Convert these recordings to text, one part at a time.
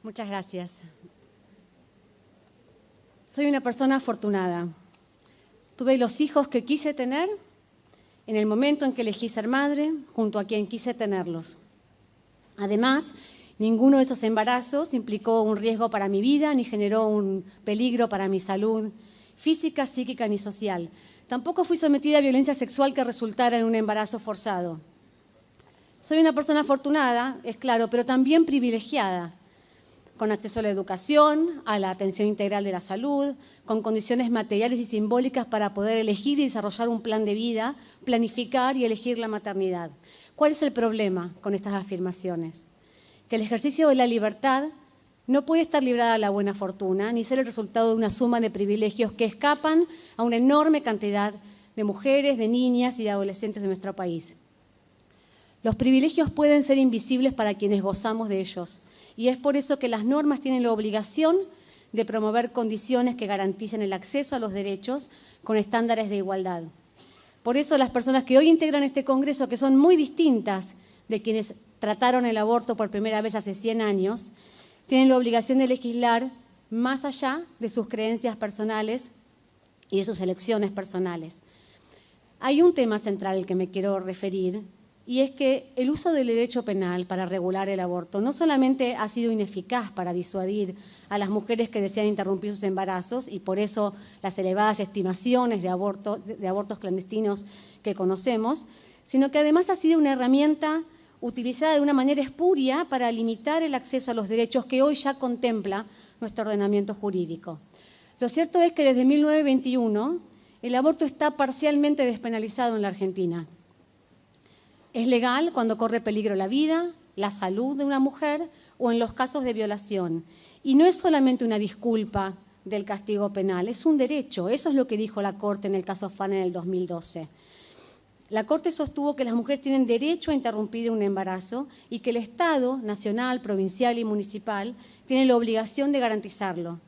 Muchas gracias. Soy una persona afortunada. Tuve los hijos que quise tener en el momento en que elegí ser madre, junto a quien quise tenerlos. Además, ninguno de esos embarazos implicó un riesgo para mi vida, ni generó un peligro para mi salud física, psíquica ni social. Tampoco fui sometida a violencia sexual que resultara en un embarazo forzado. Soy una persona afortunada, es claro, pero también privilegiada, con acceso a la educación, a la atención integral de la salud, con condiciones materiales y simbólicas para poder elegir y desarrollar un plan de vida, planificar y elegir la maternidad. ¿Cuál es el problema con estas afirmaciones? Que el ejercicio de la libertad no puede estar librada a la buena fortuna, ni ser el resultado de una suma de privilegios que escapan a una enorme cantidad de mujeres, de niñas y de adolescentes de nuestro país. Los privilegios pueden ser invisibles para quienes gozamos de ellos, y es por eso que las normas tienen la obligación de promover condiciones que garanticen el acceso a los derechos con estándares de igualdad. Por eso las personas que hoy integran este Congreso, que son muy distintas de quienes trataron el aborto por primera vez hace 100 años, tienen la obligación de legislar más allá de sus creencias personales y de sus elecciones personales. Hay un tema central al que me quiero referir, y es que el uso del derecho penal para regular el aborto no solamente ha sido ineficaz para disuadir a las mujeres que desean interrumpir sus embarazos, y por eso las elevadas estimaciones de abortos clandestinos que conocemos, sino que además ha sido una herramienta utilizada de una manera espuria para limitar el acceso a los derechos que hoy ya contempla nuestro ordenamiento jurídico. Lo cierto es que desde 1921 el aborto está parcialmente despenalizado en la Argentina. Es legal cuando corre peligro la vida, la salud de una mujer o en los casos de violación. Y no es solamente una disculpa del castigo penal, es un derecho. Eso es lo que dijo la Corte en el caso Fan en el 2012. La Corte sostuvo que las mujeres tienen derecho a interrumpir un embarazo y que el Estado, nacional, provincial y municipal, tiene la obligación de garantizarlo.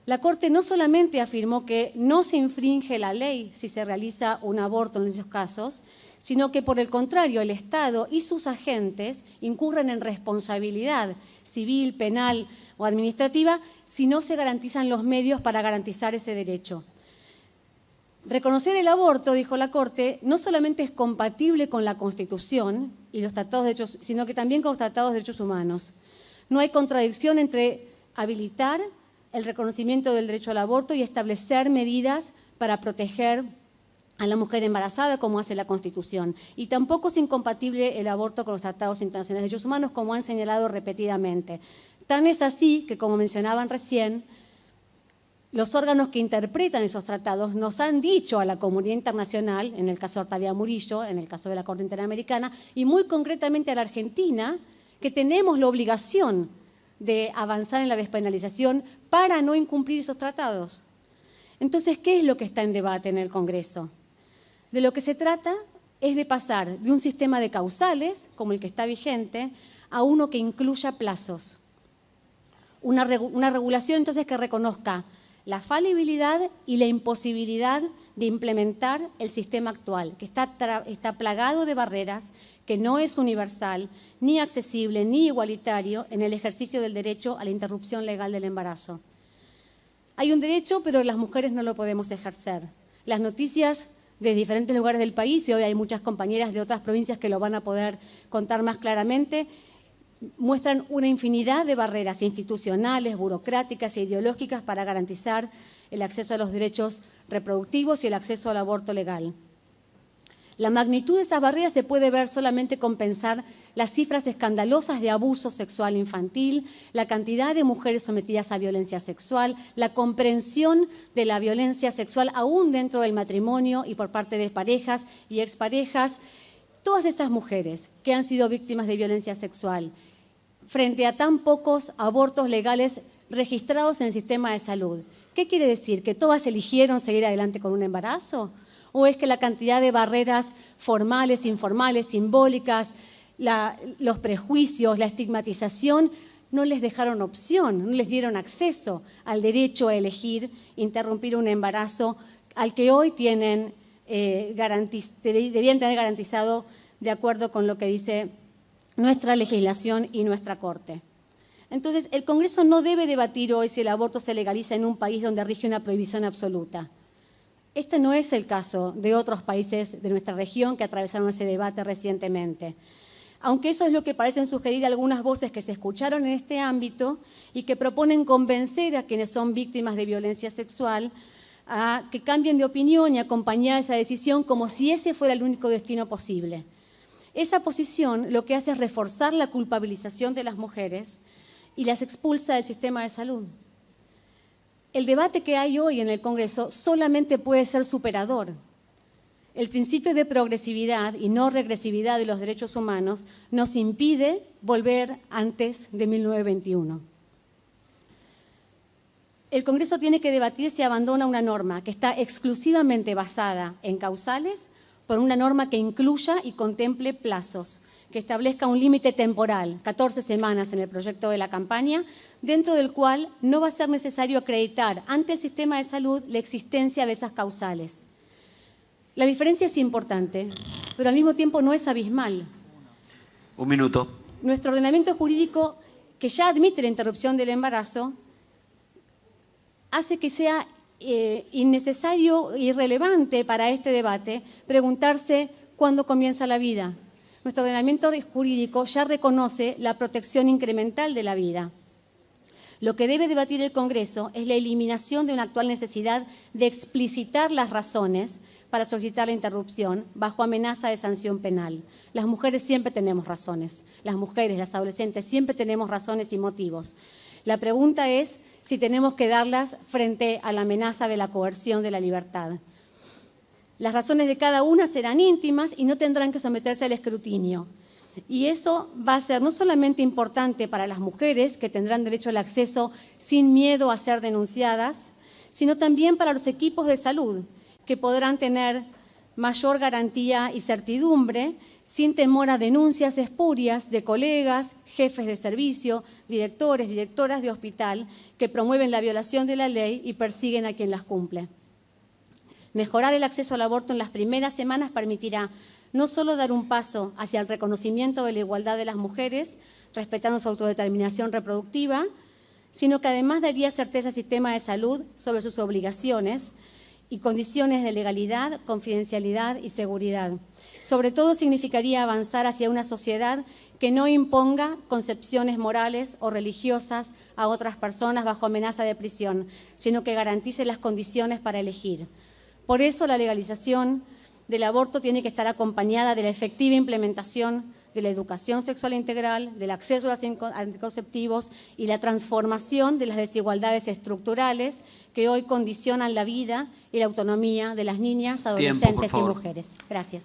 La Corte no solamente afirmó que no se infringe la ley si se realiza un aborto en esos casos, sino que, por el contrario, el Estado y sus agentes incurren en responsabilidad civil, penal o administrativa si no se garantizan los medios para garantizar ese derecho. Reconocer el aborto, dijo la Corte, no solamente es compatible con la Constitución y los tratados de derechos, sino que también con los tratados de derechos humanos. No hay contradicción entre habilitar el reconocimiento del derecho al aborto y establecer medidas para proteger a la mujer embarazada, como hace la Constitución. Y tampoco es incompatible el aborto con los tratados internacionales de derechos humanos, como han señalado repetidamente. Tan es así que, como mencionaban recién, los órganos que interpretan esos tratados nos han dicho a la comunidad internacional, en el caso de Octavia Murillo, en el caso de la Corte Interamericana, y muy concretamente a la Argentina, que tenemos la obligación de avanzar en la despenalización para no incumplir esos tratados. Entonces, ¿qué es lo que está en debate en el Congreso? De lo que se trata es de pasar de un sistema de causales, como el que está vigente, a uno que incluya plazos. Una regulación entonces que reconozca la falibilidad y la imposibilidad de implementar el sistema actual, que está plagado de barreras, que no es universal, ni accesible, ni igualitario en el ejercicio del derecho a la interrupción legal del embarazo. Hay un derecho, pero las mujeres no lo podemos ejercer. Las noticias de diferentes lugares del país, y hoy hay muchas compañeras de otras provincias que lo van a poder contar más claramente, muestran una infinidad de barreras institucionales, burocráticas e ideológicas para garantizar el acceso a los derechos reproductivos y el acceso al aborto legal. La magnitud de esas barreras se puede ver solamente con pensar las cifras escandalosas de abuso sexual infantil, la cantidad de mujeres sometidas a violencia sexual, la comprensión de la violencia sexual aún dentro del matrimonio y por parte de parejas y exparejas. Todas esas mujeres que han sido víctimas de violencia sexual, frente a tan pocos abortos legales registrados en el sistema de salud. ¿Qué quiere decir? ¿Que todas eligieron seguir adelante con un embarazo? ¿O es que la cantidad de barreras formales, informales, simbólicas, los prejuicios, la estigmatización, no les dejaron opción, no les dieron acceso al derecho a elegir, interrumpir un embarazo al que hoy debían tener garantizado de acuerdo con lo que dice nuestra legislación y nuestra Corte? Entonces, el Congreso no debe debatir hoy si el aborto se legaliza en un país donde rige una prohibición absoluta. Este no es el caso de otros países de nuestra región que atravesaron ese debate recientemente. Aunque eso es lo que parecen sugerir algunas voces que se escucharon en este ámbito y que proponen convencer a quienes son víctimas de violencia sexual a que cambien de opinión y acompañar esa decisión como si ese fuera el único destino posible. Esa posición lo que hace es reforzar la culpabilización de las mujeres y las expulsa del sistema de salud. El debate que hay hoy en el Congreso solamente puede ser superador. El principio de progresividad y no regresividad de los derechos humanos nos impide volver antes de 1921. El Congreso tiene que debatir si abandona una norma que está exclusivamente basada en causales por una norma que incluya y contemple plazos, que establezca un límite temporal, 14 semanas en el proyecto de la campaña, dentro del cual no va a ser necesario acreditar ante el sistema de salud la existencia de esas causales. La diferencia es importante, pero al mismo tiempo no es abismal. Un minuto. Nuestro ordenamiento jurídico, que ya admite la interrupción del embarazo, hace que sea innecesario e irrelevante para este debate preguntarse cuándo comienza la vida. Nuestro ordenamiento jurídico ya reconoce la protección incremental de la vida. Lo que debe debatir el Congreso es la eliminación de una actual necesidad de explicitar las razones para solicitar la interrupción bajo amenaza de sanción penal. Las mujeres siempre tenemos razones. Las mujeres, las adolescentes, siempre tenemos razones y motivos. La pregunta es si tenemos que darlas frente a la amenaza de la coerción de la libertad. Las razones de cada una serán íntimas y no tendrán que someterse al escrutinio. Y eso va a ser no solamente importante para las mujeres, que tendrán derecho al acceso sin miedo a ser denunciadas, sino también para los equipos de salud, que podrán tener mayor garantía y certidumbre sin temor a denuncias espurias de colegas, jefes de servicio, directores, directoras de hospital, que promueven la violación de la ley y persiguen a quien las cumple. Mejorar el acceso al aborto en las primeras semanas permitirá no solo dar un paso hacia el reconocimiento de la igualdad de las mujeres, respetando su autodeterminación reproductiva, sino que además daría certeza al sistema de salud sobre sus obligaciones y condiciones de legalidad, confidencialidad y seguridad. Sobre todo significaría avanzar hacia una sociedad que no imponga concepciones morales o religiosas a otras personas bajo amenaza de prisión, sino que garantice las condiciones para elegir. Por eso la legalización del aborto tiene que estar acompañada de la efectiva implementación de la educación sexual integral, del acceso a los anticonceptivos y la transformación de las desigualdades estructurales que hoy condicionan la vida y la autonomía de las niñas, adolescentes y mujeres. Gracias.